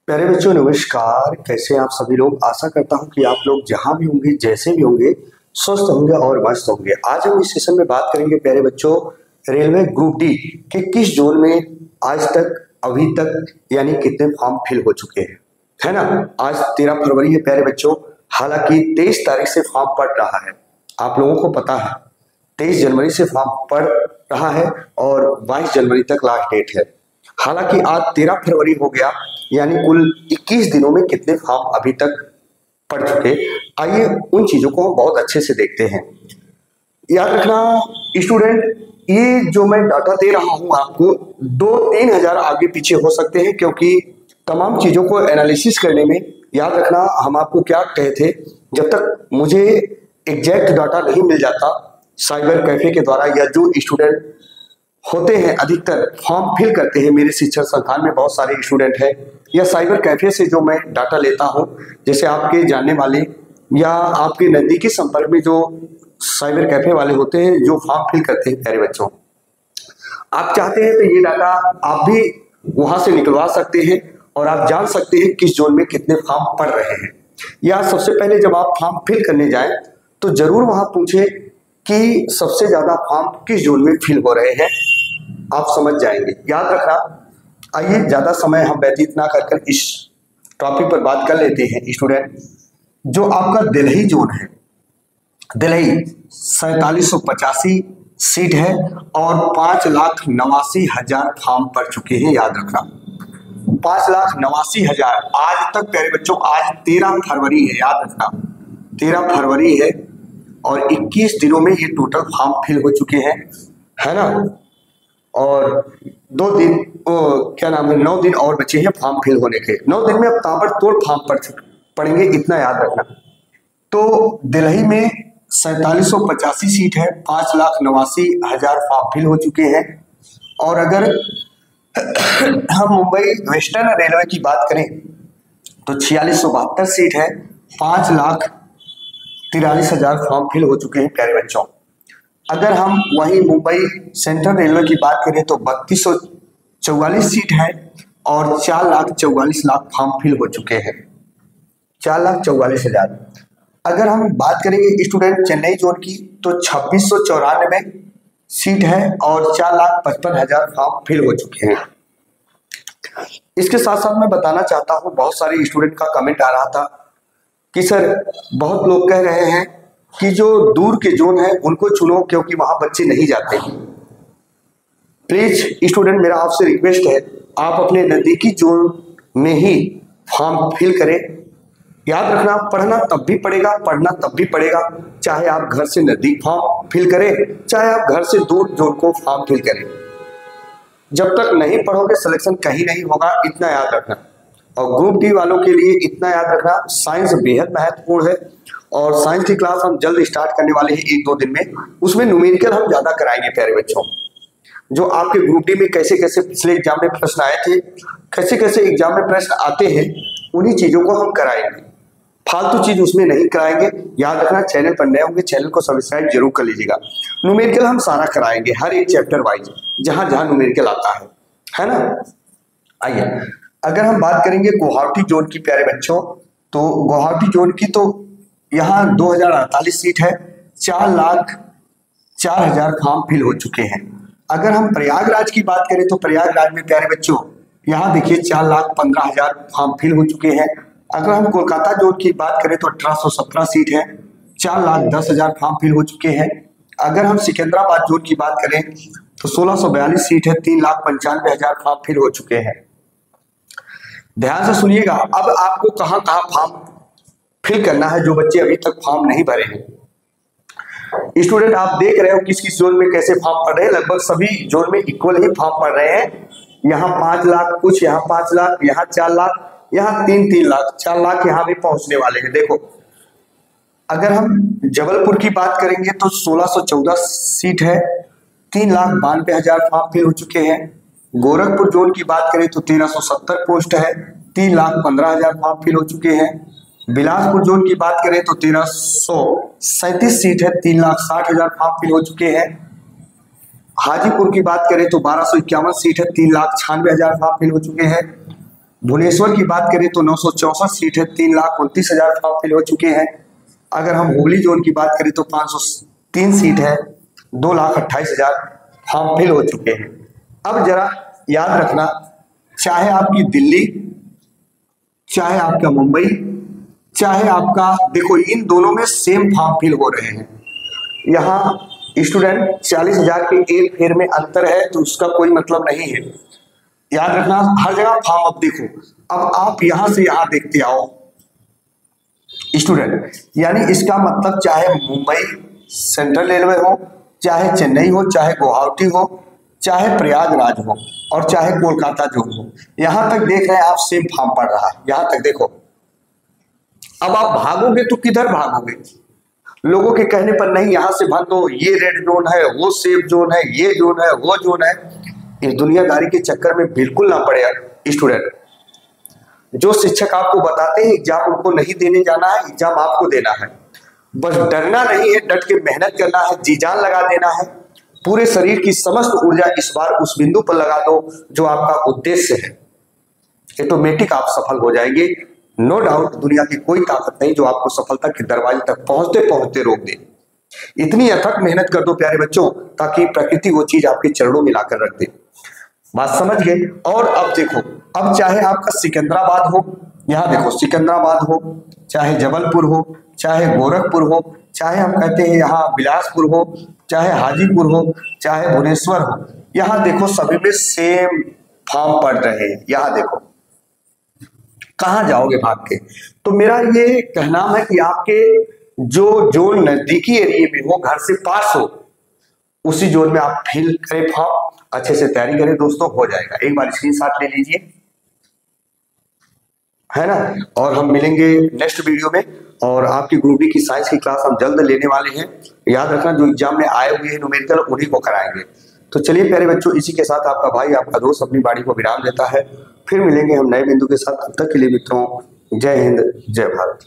प्यारे बच्चों नमस्कार। कैसे हैं आप सभी लोग। आशा करता हूं कि आप लोग जहां भी होंगे जैसे भी होंगे स्वस्थ होंगे और मस्त होंगे। आज हम इस सेशन में बात करेंगे प्यारे बच्चों रेलवे ग्रुप डी के किस जोन में आज तक अभी तक यानी कितने फॉर्म फिल हो चुके हैं, है ना। आज 13 फरवरी है प्यारे बच्चों। हालांकि 23 तारीख से फॉर्म पड़ रहा है, आप लोगों को पता है 23 जनवरी से फॉर्म पड़ रहा है और 22 जनवरी तक लास्ट डेट है। हालांकि आज 13 फरवरी हो गया, यानी कुल 21 दिनों में कितने फॉर्म अभी तक पड़ चुके। आइए उन चीजों को हम बहुत अच्छे से देखते हैं। याद रखना स्टूडेंट, ये जो मैं डाटा दे रहा हूं आपको 2-3 हजार आगे पीछे हो सकते हैं, क्योंकि तमाम चीजों को एनालिसिस करने में याद रखना हम आपको क्या कहे थे, जब तक मुझे एग्जैक्ट डाटा नहीं मिल जाता साइबर कैफे के द्वारा, या जो स्टूडेंट होते हैं अधिकतर फॉर्म फिल करते हैं, मेरे शिक्षण संस्थान में बहुत सारे स्टूडेंट हैं, या साइबर कैफे से जो मैं डाटा लेता हूं, जैसे आपके जानने वाले या आपके नजदीकी संपर्क में जो साइबर कैफे वाले होते हैं जो फॉर्म फिल करते हैं, प्यारे बच्चों आप चाहते हैं तो ये डाटा आप भी वहां से निकलवा सकते हैं और आप जान सकते हैं किस जोन में कितने फॉर्म पड़ रहे हैं। या सबसे पहले जब आप फॉर्म फिल करने जाएं तो जरूर वहां पूछे कि सबसे ज्यादा फॉर्म किस जोन में फिल हो रहे हैं, आप समझ जाएंगे। याद रखना। आइए ज्यादा समय हम व्यतीत ना कर इस टॉपिक पर बात कर लेते हैं स्टूडेंट। जो आपका दिल्ली जोन है, दिल्ली 4785 सीट है और 5,89,000 फॉर्म पड़ चुके हैं। याद रखना 5,89,000 आज तक प्यारे बच्चों। आज 13 फरवरी है, याद रखना 13 फरवरी है और 21 दिनों में ये टोटल फॉर्म फिल हो चुके हैं, है ना। और 2 दिन क्या नाम है 9 दिन और बचे हैं फॉर्म फिल होने के। 9 दिन में अब ताबड़तोड़ फॉर्म पड़ेंगे, इतना याद रखना। तो दिल्ली में 4785 सीट है, 5,89,000 फॉर्म फिल हो चुके हैं। और अगर हम मुंबई वेस्टर्न रेलवे की बात करें तो 4672 सीट है, 5,43,000 फॉर्म फिल हो चुके हैं प्यारे बच्चों। अगर हम वहीं मुंबई सेंट्रल रेलवे की बात करें तो 3244 सीट है और 4,44,00,000 फॉर्म फिल हो चुके हैं, 4,44,000। अगर हम बात करेंगे स्टूडेंट चेन्नई जोन की तो 2694 सीट है और 4,55,000 फॉर्म फिल हो चुके हैं। इसके साथ साथ मैं बताना चाहता हूं, बहुत सारे स्टूडेंट का कमेंट आ रहा था कि सर बहुत लोग कह रहे हैं कि जो दूर के जोन है उनको चुनो क्योंकि वहां बच्चे नहीं जाते। प्लीज स्टूडेंट मेरा आपसे रिक्वेस्ट है, आप अपने नजदीकी जोन में ही फॉर्म फिल करें। याद रखना पढ़ना तब भी पड़ेगा, पढ़ना तब भी पड़ेगा, चाहे आप घर से नजदीक फॉर्म फिल करें चाहे आप घर से दूर जोन को फॉर्म फिल करें। जब तक नहीं पढ़ोगे सिलेक्शन कहीं नहीं होगा, इतना याद रखना। और ग्रुप डी वालों के लिए इतना याद रखना, साइंस बेहद महत्वपूर्ण है और साइंस की क्लास हम जल्द स्टार्ट करने वाले हैं 1-2 दिन में। उसमें न्यूमेरिकल हम ज्यादा कराएंगे प्यारे बच्चों। जो आपके ग्रुप डी में कैसे कैसे पिछले एग्जाम में प्रश्न आए थे, कैसे कैसे एग्जाम में प्रश्न आते हैं, उन्हीं चीजों को हम कराएंगे, फालतू चीज उसमें नहीं कराएंगे। याद रखना चैनल पर नए होंगे चैनल को सब्सक्राइब जरूर कर लीजिएगा। न्यूमेरिकल हम सारा कराएंगे, हर एक चैप्टर वाइज जहां जहां न्यूमेरिकल आता है ना। आइए अगर हम बात करेंगे गुवाहाटी जोन की प्यारे बच्चों, तो गुवाहाटी जोन की तो यहाँ 2048 सीट है, 4,04,000 फॉर्म फिल हो चुके हैं। अगर हम प्रयागराज की बात करें तो प्रयागराज में प्यारे बच्चों यहाँ देखिए 4,15,000 फॉर्म फिल हो चुके हैं। अगर हम कोलकाता जोन की बात करें तो 1817 सीट है, 4,10,000 फॉर्म फिल हो चुके हैं। अगर हम सिकंदराबाद जोन की बात करें तो 1642 सीट है, 3,95,000 फॉर्म फिल हो चुके हैं। ध्यान से सुनिएगा, अब आपको कहां कहां फॉर्म फिल करना है जो बच्चे अभी तक फॉर्म नहीं भरे हैं। स्टूडेंट आप देख रहे हो किस किस जोन में कैसे फॉर्म पड़ रहे हैं, लगभग सभी जोन में इक्वल ही फॉर्म पड़ रहे हैं। यहाँ 5 लाख कुछ, यहाँ 5 लाख, यहाँ 4 लाख, यहाँ 3 लाख, 4 लाख यहाँ भी पहुंचने वाले हैं। देखो अगर हम जबलपुर की बात करेंगे तो 1614 सीट है, 3,92,000 फॉर्म फिल हो चुके हैं। गोरखपुर जोन की बात करें तो 1370 पोस्ट है, 3,15,000 फॉर्म फिल हो चुके हैं। बिलासपुर जोन की बात करें तो 1337 सीट है, 3,60,000 फॉर्म फिल हो चुके हैं। हाजीपुर की बात करें तो 1251 सीट है, 3,96,000 फॉर्म फिल हो चुके हैं। भुवनेश्वर की बात करें तो 964 सीट है, 3,29,000 फॉर्म फिल हो चुके हैं। अगर हम हुगली जोन की बात करें तो 503 सीट है, 2,28,000 फॉर्म फिल हो चुके हैं। अब जरा याद रखना, चाहे आपकी दिल्ली, चाहे आपका मुंबई, चाहे आपका, देखो इन दोनों में सेम फॉर्म फिल हो रहे हैं। यहाँ स्टूडेंट 40,000 के एक फेर में अंतर है तो उसका कोई मतलब नहीं है। याद रखना हर जगह फॉर्म। अब देखो, अब आप यहां से यहां देखते आओ स्टूडेंट, यानी इसका मतलब चाहे मुंबई सेंट्रल रेलवे हो, चाहे चेन्नई हो, चाहे गुवाहाटी हो, चाहे प्रयागराज हो और चाहे कोलकाता जो हो, यहां तक देख रहे हैं आप सेम फॉर्म पड़ रहा है। यहां तक देखो, अब आप भागोगे तो किधर भागोगे? लोगों के कहने पर नहीं, यहां से भागो, ये रेड जोन है, वो सेफ जोन है, ये जोन है, वो जोन है। इस दुनियादारी के चक्कर में बिल्कुल ना पड़े स्टूडेंट। जो शिक्षक आपको बताते हैं एग्जाम उनको नहीं देने जाना है, एग्जाम आपको देना है। बस डरना नहीं है, डट के मेहनत करना है, जी जान लगा देना है। पूरे शरीर की समस्त ऊर्जा इस बार उस बिंदु पर लगा दो जो आपका उद्देश्य है। ऑटोमेटिक आप सफल हो जाएंगे। नो डाउट, दुनिया की कोई ताकत नहीं जो आपको सफलता के दरवाजे तक पहुंचते पहुंचते रोक दे। इतनी अथक मेहनत कर दो प्यारे बच्चों, ताकि प्रकृति वो चीज आपके चरणों में लाकर रख दे। बात समझ गए? और अब देखो, अब चाहे आपका सिकंदराबाद हो, यहाँ देखो सिकंदराबाद हो, चाहे जबलपुर हो, चाहे गोरखपुर हो, चाहे हम कहते हैं यहाँ बिलासपुर हो, चाहे हाजीपुर हो, चाहे भुवनेश्वर हो, यहाँ देखो सभी में सेम फॉर्म पड़ रहे हैं। यहाँ देखो, कहाँ जाओगे भाग के? तो मेरा ये कहना है कि आपके जो जोन नजदीकी एरिया में हो, घर से पास हो, उसी जोन में आप फिल करें फॉर्म, अच्छे से तैयारी करें दोस्तों, हो जाएगा। एक बार स्क्रीनशॉट ले लीजिए, है ना। और हम मिलेंगे नेक्स्ट वीडियो में, और आपकी ग्रुप डी की साइंस की क्लास हम जल्द लेने वाले हैं। याद रखना, जो एग्जाम में आए हुए हैं न्यूमेरिकल, उन्हीं को कराएंगे। तो चलिए प्यारे बच्चों, इसी के साथ आपका भाई, आपका दोस्त अपनी बाड़ी को विराम देता है। फिर मिलेंगे हम नए बिंदु के साथ। तब तक के लिए मित्रों, जय हिंद, जय भारत।